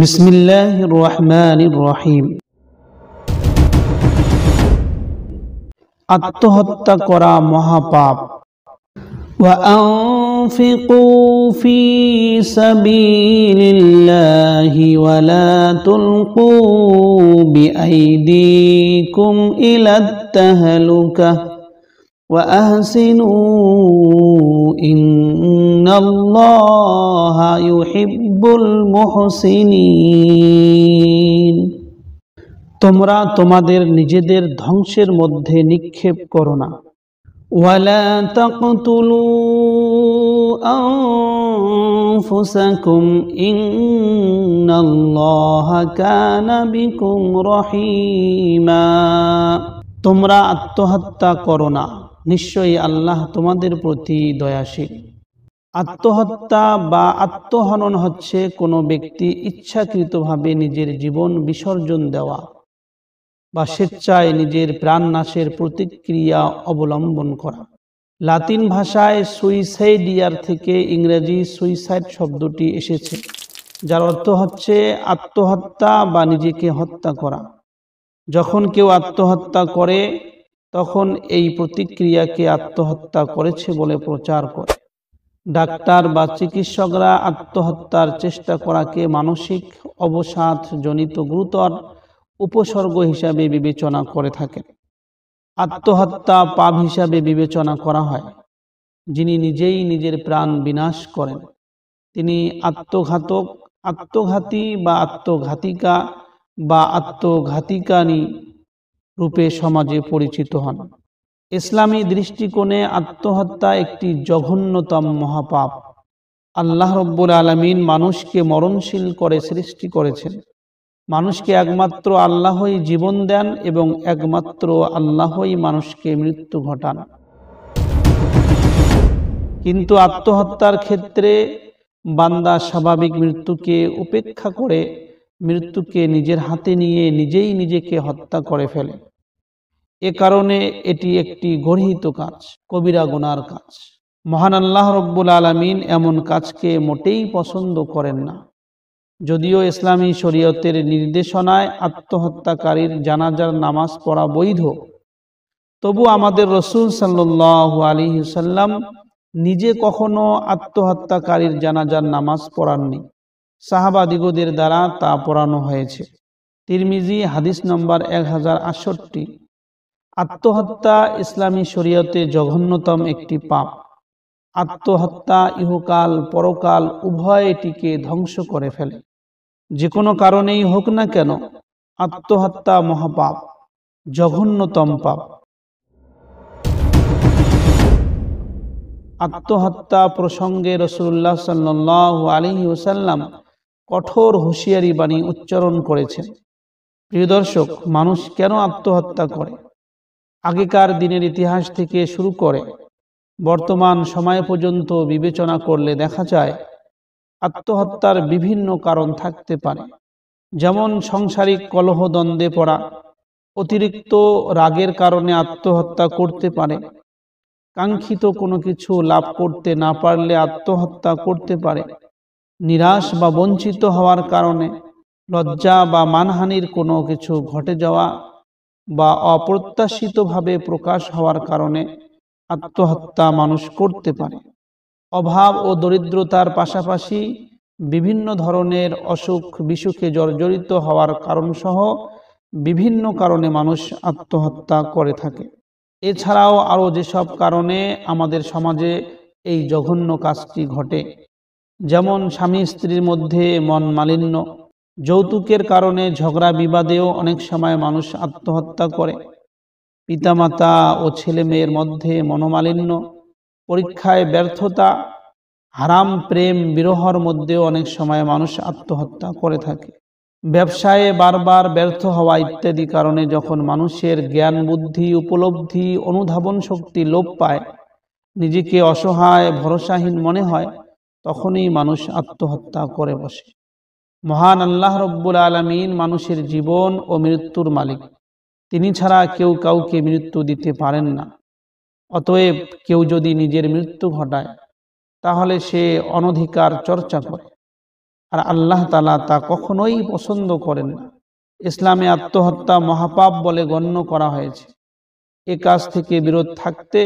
বিসমিল্লাহির রহমানির রহিম। আত্মহত্যা করা মহাপাপ। وأنفقوا في سبيل الله ولا تلقوا بأيديكم إلى التهلكة وأحسنوا إن الله يحب المحسنين। তোমরা তোমাদের নিজেদের ধ্বংসের মধ্যে নিক্ষেপ করো না। ولا تقتلوا أنفسكم إن الله كان بكم رحيما। তোমরা আত্মহত্যা করো না, নিশ্চয়ই আল্লাহ তোমাদের প্রতি দয়াশীল। আত্মহত্যা বা আত্মহনন হচ্ছে কোনো ব্যক্তি ইচ্ছাকৃতভাবে নিজের জীবন বিসর্জন দেওয়া বা স্বেচ্ছায় নিজের প্রাণনাশের প্রতিক্রিয়া অবলম্বন করা। লাতিন ভাষায় সুইসাইডিয়ার থেকে ইংরেজি সুইসাইড শব্দটি এসেছে, যার অর্থ হচ্ছে আত্মহত্যা বা নিজেকে হত্যা করা। যখন কেউ আত্মহত্যা করে তখন এই প্রতিক্রিয়াকে আত্মহত্যা করেছে বলে প্রচার করে। ডাক্তার বা চিকিৎসকরা আত্মহত্যার চেষ্টা করাকে মানসিক অবসাদজনিত গুরুতর উপসর্গ হিসাবে বিবেচনা করে থাকেন। আত্মহত্যা পাপ হিসাবে বিবেচনা করা হয়। যিনি নিজেই নিজের প্রাণ বিনাশ করেন তিনি আত্মঘাতক, আত্মঘাতী বা আত্মঘাতিকা বা আত্মঘাতিকানী রূপে সমাজে পরিচিত হন। ইসলামী দৃষ্টিকোণে আত্মহত্যা একটি জঘন্যতম মহাপাপ। আল্লাহ রব্বুল আলামিন মানুষকে মরণশীল করে সৃষ্টি করেছেন। মানুষকে একমাত্র আল্লাহই জীবন দেন এবং একমাত্র আল্লাহই মানুষকে মৃত্যু ঘটান। কিন্তু আত্মহত্যার ক্ষেত্রে বান্দা স্বাভাবিক মৃত্যুকে উপেক্ষা করে মৃত্যুকে নিজের হাতে নিয়ে নিজেই নিজেকে হত্যা করে ফেলে। এ কারণে এটি একটি গর্হিত কাজ, কবিরা গুনার কাজ। মহান আল্লাহ রব্বুল আলামিন এমন কাজকে মোটেই পছন্দ করেন না। যদিও ইসলামী শরীয়তের নির্দেশনায় আত্মহত্যাকারীর জানাজার নামাজ পড়া বৈধ, তবু আমাদের রাসূল সাল্লাল্লাহু আলাইহি ওয়াসাল্লাম নিজে কখনো আত্মহত্যাকারীর জানাজার নামাজ পড়াননি। সাহাবাদিগদের দ্বারা তা পড়ানো হয়েছে। তিরমিজি হাদিস নম্বর 1068। আত্মহত্যা ইসলামী শরীয়তে জঘন্যতম একটি পাপ। আত্মহত্যা ইহকাল পরকাল উভয়টিকে ধ্বংস করে ফেলে। যে কোনো কারণেই হোক না কেন, আত্মহত্যা মহাপাপ, জঘন্যতম পাপ। আত্মহত্যা প্রসঙ্গে রাসূলুল্লাহ সাল্লাল্লাহু আলাইহি ওয়াসাল্লাম কঠোর হুঁশিয়ারি বাণী উচ্চারণ করেছেন। প্রিয় দর্শক, মানুষ কেন আত্মহত্যা করে? আগেকার দিনের ইতিহাস থেকে শুরু করে বর্তমান সময় পর্যন্ত বিবেচনা করলে দেখা যায় আত্মহত্যার বিভিন্ন কারণ থাকতে পারে। যেমন সাংসারিক কলহ দ্বন্দ্বে পড়া, অতিরিক্ত রাগের কারণে আত্মহত্যা করতে পারে, কাঙ্ক্ষিত কোনো কিছু লাভ করতে না পারলে আত্মহত্যা করতে পারে, নিরাশ বা বঞ্চিত হওয়ার কারণে, লজ্জা বা মানহানির কোনো কিছু ঘটে যাওয়া বা অপ্রত্যাশিতভাবে প্রকাশ হওয়ার কারণে আত্মহত্যা মানুষ করতে পারে। অভাব ও দরিদ্রতার পাশাপাশি বিভিন্ন ধরনের অসুখ বিসুখে জর্জরিত হওয়ার কারণসহ বিভিন্ন কারণে মানুষ আত্মহত্যা করে থাকে। এছাড়াও আরও যেসব কারণে আমাদের সমাজে এই জঘন্য কাজটি ঘটে, যেমন স্বামী স্ত্রীর মধ্যে মন মালিন্য, যৌতুকের কারণে ঝগড়া বিবাদেও অনেক সময় মানুষ আত্মহত্যা করে, পিতামাতা ও ছেলে মেয়ের মধ্যে মনোমালিন্য, পরীক্ষায় ব্যর্থতা, হারাম প্রেম বিরহর মধ্যেও অনেক সময় মানুষ আত্মহত্যা করে থাকে। ব্যবসায়ে বারবার ব্যর্থ হওয়া ইত্যাদি কারণে যখন মানুষের জ্ঞান বুদ্ধি উপলব্ধি অনুধাবন শক্তি লোপ পায়, নিজেকে অসহায় ভরসাহীন মনে হয়, তখনই মানুষ আত্মহত্যা করে বসে। মহান আল্লাহ রব্বুল আলামিন মানুষের জীবন ও মৃত্যুর মালিক। তিনি ছাড়া কেউ কাউকে মৃত্যু দিতে পারেন না। অতএব কেউ যদি নিজের মৃত্যু ঘটায় তাহলে সে অনধিকার চর্চা করে। আর আল্লাহ তাআলা তা কখনোই পছন্দ করেন না। ইসলামে আত্মহত্যা মহাপাপ বলে গণ্য করা হয়েছে। এ কাজ থেকে বিরত থাকতে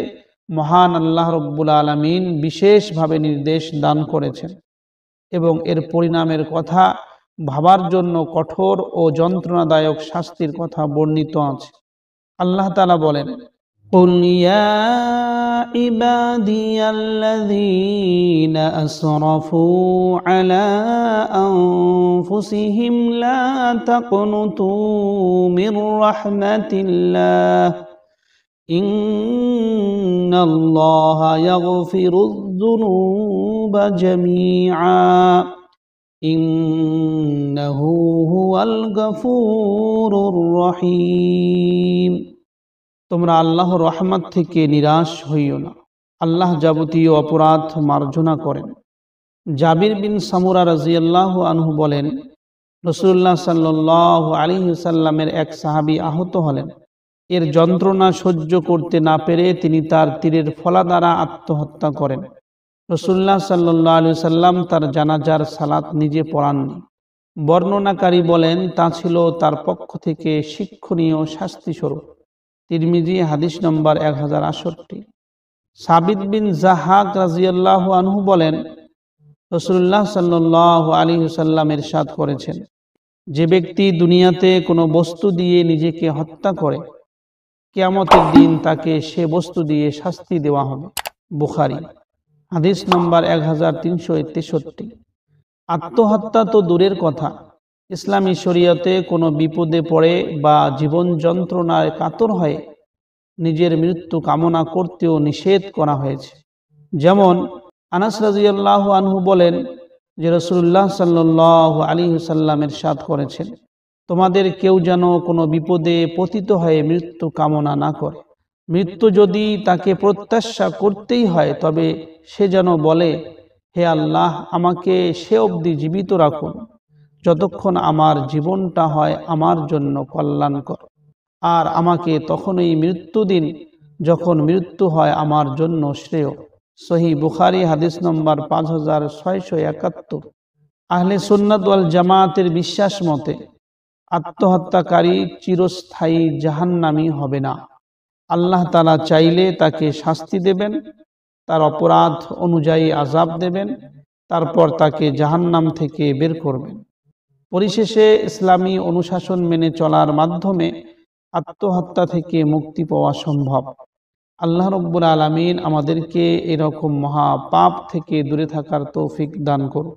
মহান আল্লাহ রব্বুল আলামিন বিশেষভাবে নির্দেশ দান করেছেন এবং এর পরিণামের কথা ভাবার জন্য কঠোর ও যন্ত্রণাদায়ক শাস্তির কথা বর্ণিত আছে। আল্লাহ তাআলা বলেন, قُلْ يَا عِبَادِيَ الَّذِينَ أَسْرَفُوا عَلَى أَنفُسِهِمْ لَا تَقْنُطُوا مِنْ رَحْمَةِ اللَّهِ إِنَّ اللَّهَ يَغْفِرُ الذُّنُوبَ جَمِيعًا إِنَّهُ هُوَ الْغَفُورُ الرَّحِيمُ। তোমরা আল্লাহর রহমত থেকে নিরাশ হইও না। আল্লাহ যাবতীয় অপরাধ মার্জনা করেন। জাবির বিন সামুরা রাদিয়াল্লাহু আনহু বলেন, রাসূলুল্লাহ সাল্লাল্লাহু আলাইহি ওয়াসাল্লামের এক সাহাবী আহত হলেন। এর যন্ত্রণা সহ্য করতে না পেরে তিনি তার তীরের ফলা দ্বারা আত্মহত্যা করেন। রাসূলুল্লাহ সাল্লাল্লাহু আলাইহি ওয়াসাল্লাম তার জানাজার সালাত নিজে পড়াননি। বর্ণনাকারী বলেন, তা ছিল তার পক্ষ থেকে শিক্ষণীয় শাস্তিস্বরূপ। তিরমিজি হাদিস নম্বর 1068। সাবিত বিন জাহাক রাদিয়াল্লাহু আনহু বলেন, রাসূলুল্লাহ সাল্লাল্লাহু আলাইহি ওয়াসাল্লাম ইরশাদ করেছেন, যে ব্যক্তি দুনিয়াতে কোনো বস্তু দিয়ে নিজেকে হত্যা করে, কিয়ামতের দিন তাকে সে বস্তু দিয়ে শাস্তি দেওয়া হবে। বুখারী হাদিস নম্বর 1363। আত্মহত্যা তো দূরের কথা, ইসলামী শরীয়তে কোনো বিপদে পড়ে বা জীবন যন্ত্রণায় কাতর হয়ে নিজের মৃত্যু কামনা করতেও নিষেধ করা হয়েছে। যেমন আনাস রাদিয়াল্লাহু আনহু বলেন যে রাসূলুল্লাহ সাল্লাল্লাহু আলাইহি ওয়াসাল্লাম ইরশাদ করেছেন, তোমাদের কেউ যেন কোনো বিপদে পতিত হয়ে মৃত্যু কামনা না করে। মৃত্যু যদি তাকে প্রত্যাশা করতেই হয় তবে সে যেন বলে, হে আল্লাহ, আমাকে সে অবধি জীবিত রাখুন যতক্ষণ আমার জীবনটা হয় আমার জন্য কল্যাণকর, আর আমাকে তখনই মৃত্যু দিন যখন মৃত্যু হয় আমার জন্য শ্রেয়। সহিহ বুখারী হাদিস নম্বর 5671। আহলে সুন্নাত ওয়াল জামাতের বিশ্বাস মতে আত্মহত্যাকারী চিরস্থায়ী জাহান্নামী হবে না। আল্লাহ তাআলা চাইলে তাকে শাস্তি দেবেন, তার অপরাধ অনুযায়ী আযাব দেবেন, তারপর তাকে জাহান্নাম থেকে বের করবেন। পরিশেষে ইসলামী অনুশাসন মেনে চলার মাধ্যমে আত্মহত্যা থেকে মুক্তি পাওয়া সম্ভব। আল্লাহ রাব্বুল আলামিন আমাদেরকে এরকম মহা পাপ থেকে দূরে থাকার তৌফিক দান করুন।